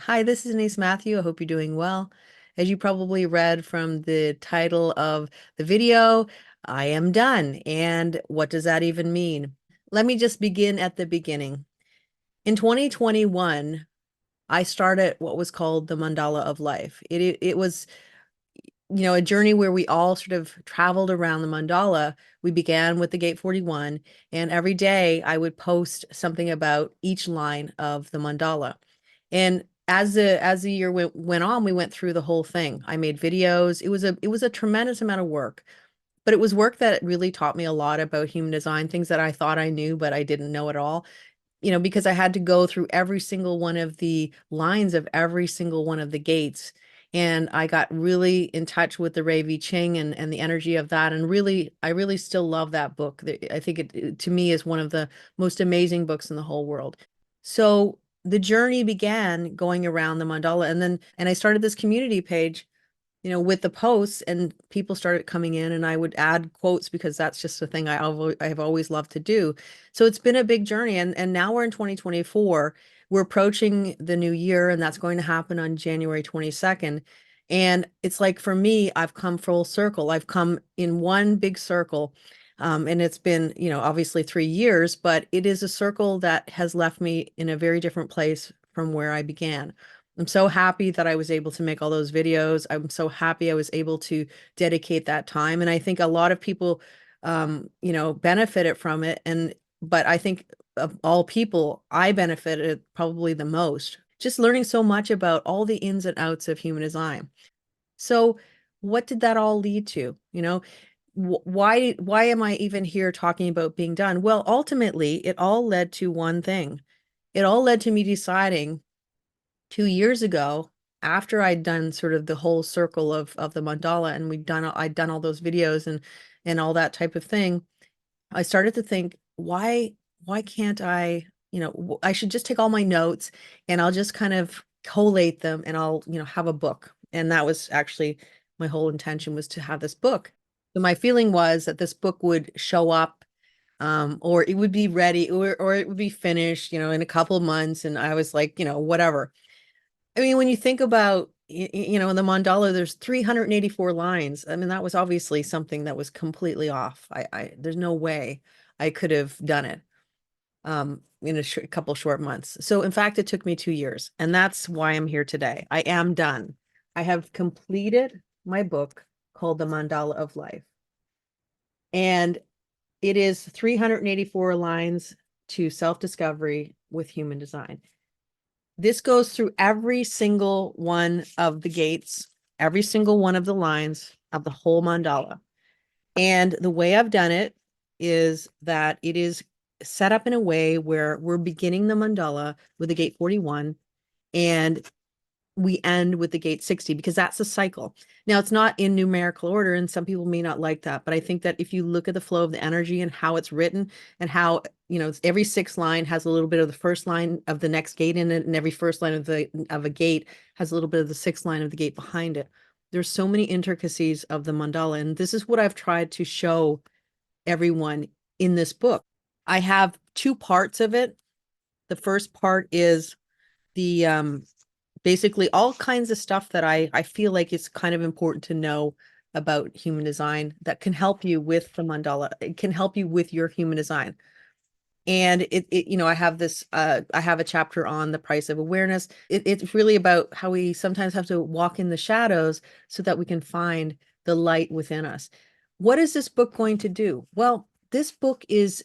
Hi, this is Denise Matthew. I hope you're doing well. As you probably read from the title of the video, I am done. And what does that even mean? Let me just begin at the beginning. In 2021, I started what was called the mandala of life. It was, a journey where we all sort of traveled around the mandala. We began with the gate 41, and every day I would post something about each line of the mandala. And as the year went on, we went through the whole thing. I made videos. It was a tremendous amount of work, but it was work that really taught me a lot about human design, things that I thought I knew, but I didn't know at all. Because I had to go through every single one of the lines of every single one of the gates. And I got really in touch with the Ravi Ching and the energy of that. And really, I really still love that book. I think it to me is one of the most amazing books in the whole world. So the journey began going around the mandala, and I started this community page, with the posts, and people started coming in, and I would add quotes because that's just a thing I've always loved to do. So it's been a big journey, and now we're in 2024. We're approaching the new year, and that's going to happen on January 22nd. And it's like for me, I've come full circle. I've come in one big circle. And it's been, obviously 3 years, but it is a circle that has left me in a very different place from where I began. I'm so happy that I was able to make all those videos. I'm so happy I was able to dedicate that time. And I think a lot of people, benefited from it. But I think of all people, I benefited probably the most, just learning so much about all the ins and outs of human design. So what did that all lead to? Why am I even here talking about being done? Well, ultimately, it all led to one thing. It all led to me deciding 2 years ago, after I'd done sort of the whole circle of the mandala, and I'd done all those videos and all that type of thing, I started to think, why can't I, I should just take all my notes and I'll just kind of collate them, and I'll, have a book. And that was actually my whole intention, was to have this book. So my feeling was that this book would show up, or it would be ready, or it would be finished, in a couple of months. And I was like, whatever. I mean, when you think about, in the mandala, there's 384 lines. I mean, that was obviously something that was completely off. There's no way I could have done it in a couple short months. So in fact, it took me 2 years, and that's why I'm here today. I am done. I have completed my book called The Mandala of Life, and it is 384 lines to self-discovery with human design. This goes through every single one of the gates, every single one of the lines of the whole mandala. And the way I've done it is that it is set up in a way where we're beginning the mandala with the gate 41, and we end with the gate 60, because that's a cycle. Now, it's not in numerical order, and some people may not like that, but I think that if you look at the flow of the energy and how it's written, and how, every sixth line has a little bit of the first line of the next gate in it, and every first line of a gate has a little bit of the sixth line of the gate behind it. There's so many intricacies of the mandala, and this is what I've tried to show everyone in this book. I have two parts of it. The first part is the basically all kinds of stuff that I feel like it's kind of important to know about human design, that can help you with the mandala. It can help you with your human design. And I have I have a chapter on the price of awareness. It's really about how we sometimes have to walk in the shadows so that we can find the light within us. What is this book going to do? Well, this book is,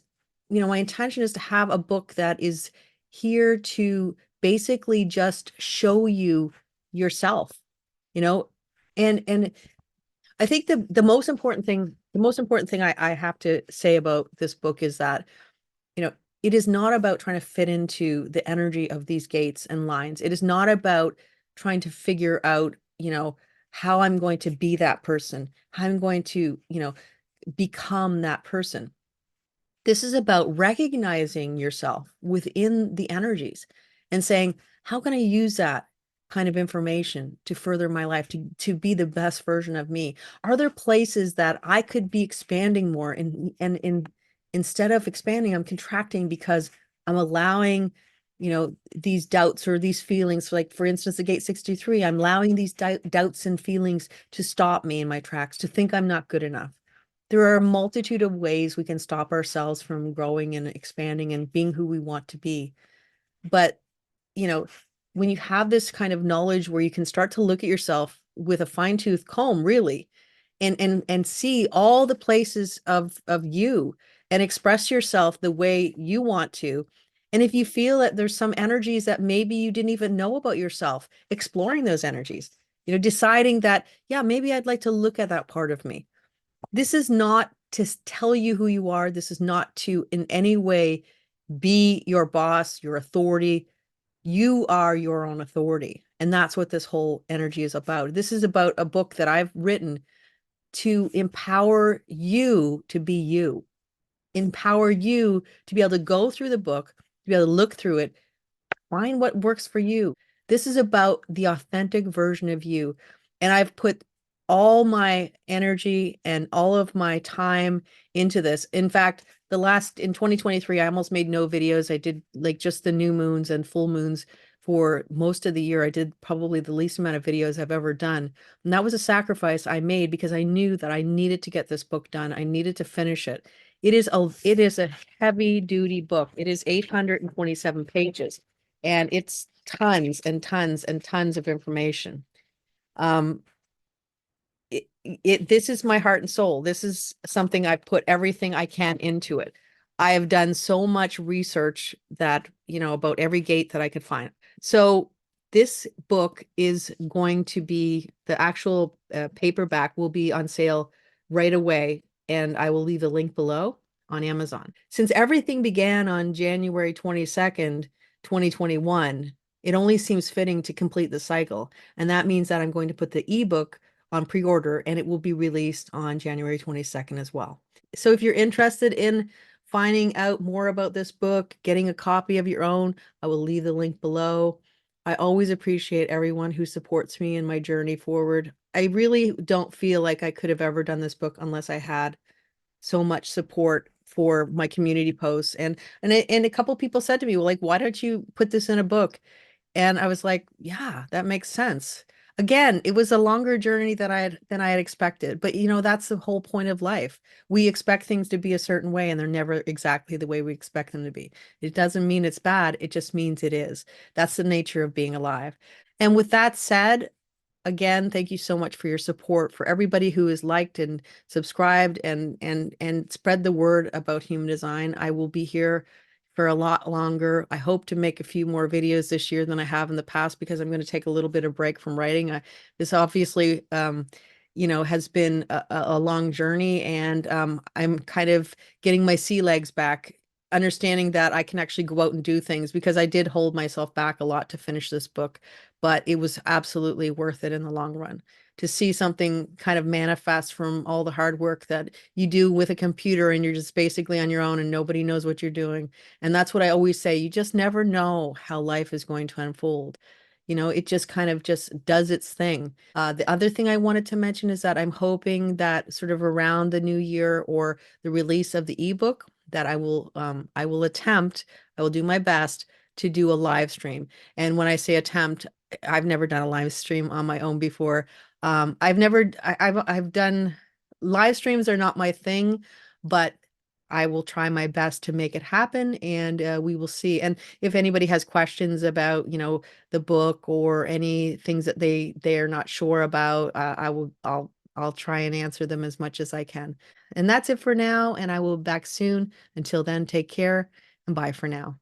my intention is to have a book that is here to basically just show you yourself, you know, and I think the most important thing I have to say about this book is that, you know, it is not about trying to fit into the energy of these gates and lines. It is not about trying to figure out, how I'm going to be that person, how I'm going to, become that person. This is about recognizing yourself within the energies and saying, how can I use that kind of information to further my life, to be the best version of me? Are there places that I could be expanding more, and instead of expanding, I'm contracting because I'm allowing these doubts or these feelings. Like, for instance, the gate 63, I'm allowing these doubts and feelings to stop me in my tracks, to think I'm not good enough. There are a multitude of ways we can stop ourselves from growing and expanding and being who we want to be. But, you know, when you have this kind of knowledge where you can start to look at yourself with a fine-tooth comb, really, and see all the places of you and express yourself the way you want to. And if you feel that there's some energies that maybe you didn't even know about yourself, exploring those energies, deciding that, yeah, maybe I'd like to look at that part of me. This is not to tell you who you are. This is not to in any way be your boss, your authority. You are your own authority. And that's what this whole energy is about. This is about a book that I've written to empower you to be you, empower you to be able to go through the book, to be able to look through it, find what works for you. This is about the authentic version of you. And I've put all my energy and all of my time into this. In fact, in 2023, I almost made no videos. I did like just the new moons and full moons for most of the year. I did probably the least amount of videos I've ever done. And that was a sacrifice I made because I knew that I needed to get this book done. I needed to finish it. It is a heavy duty book. It is 827 pages and it's tons and tons and tons of information. Um, this is my heart and soul. This is something I put everything I can into it. I have done so much research that, about every gate that I could find. So this book is going to be the actual paperback will be on sale right away. And I will leave a link below on Amazon. Since everything began on January 22nd, 2021, it only seems fitting to complete the cycle. And that means that I'm going to put the ebook on pre-order and it will be released on January 22nd as well. So if you're interested in finding out more about this book, getting a copy of your own, I will leave the link below. I always appreciate everyone who supports me in my journey forward. I really don't feel like I could have ever done this book unless I had so much support for my community posts. And a couple people said to me, well, like, why don't you put this in a book? And I was like, yeah, that makes sense. Again, it was a longer journey than I had expected. But that's the whole point of life. We expect things to be a certain way and they're never exactly the way we expect them to be. It doesn't mean it's bad, it just means it is. That's the nature of being alive. And with that said, again, thank you so much for your support, for everybody who has liked and subscribed and spread the word about human design. I will be here for a lot longer. I hope to make a few more videos this year than I have in the past because I'm going to take a little bit of break from writing. This obviously, has been a long journey, and I'm kind of getting my sea legs back, understanding that I can actually go out and do things because I did hold myself back a lot to finish this book, but it was absolutely worth it in the long run to see something kind of manifest from all the hard work that you do with a computer and you're just basically on your own and nobody knows what you're doing. And that's what I always say. You just never know how life is going to unfold. It just kind of just does its thing. The other thing I wanted to mention is that I'm hoping that sort of around the new year or the release of the ebook that I will attempt, I will do my best to do a live stream. And when I say attempt, I've never done a live stream on my own before. I've done live streams are not my thing, but I will try my best to make it happen, and we will see. And if anybody has questions about, the book or any things that they are not sure about, I'll try and answer them as much as I can. And that's it for now, and I will be back soon. Until then, take care and bye for now.